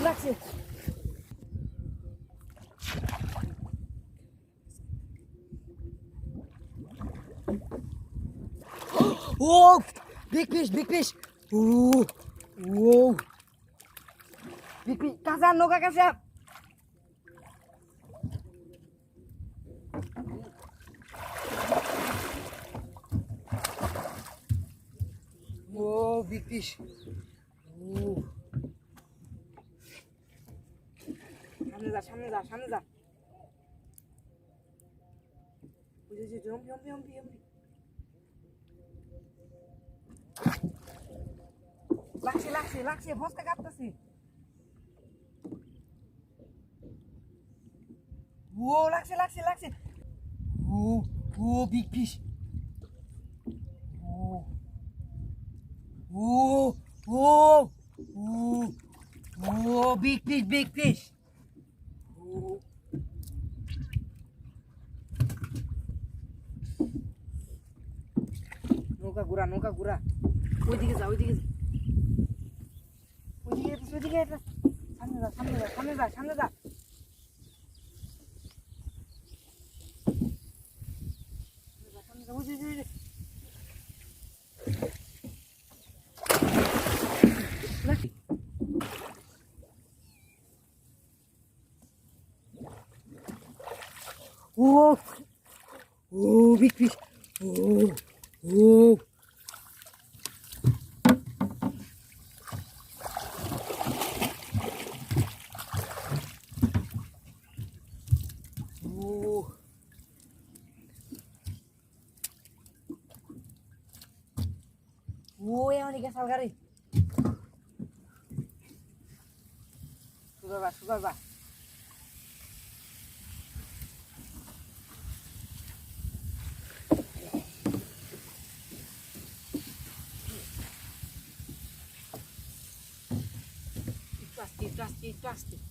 লাগছে। ও big fish, big fish. ও ও big fish, কাঁচা নৌকা কাঁচা। ও বিগ ফিশ। ও সামনে যা, সামনে যা, সামনে যা। বুঝেছি, জম্পি জম্পি জম্পি জম্পি। লাগছে লাগছে লাগছে, ফসকা কাটতেছি। ও লাগছে লাগছে লাগছে। ও ও বিগ ফিশ। ও ও ও ও ও বিগ ফিশ, বিগ ফিশ। ও নৌকা ঘুরা, নৌকা ঘুরা। ওইদিকে যা, ওইদিকে যা। ওইদিকে যেতেছে, ওইদিকে যেতেছে। সামনে যা, সামনে যা, সামনে যা, সামনে যা। সামনে যা, ওই যে, ওই যে। লাগছে। ও ও বিগ ফিশ। ও ও ও ও এমন গেছাল গাড়ি। সুগার বা, সুগার বা। একটু আসতে, একটু আসতে, একটু আসতে।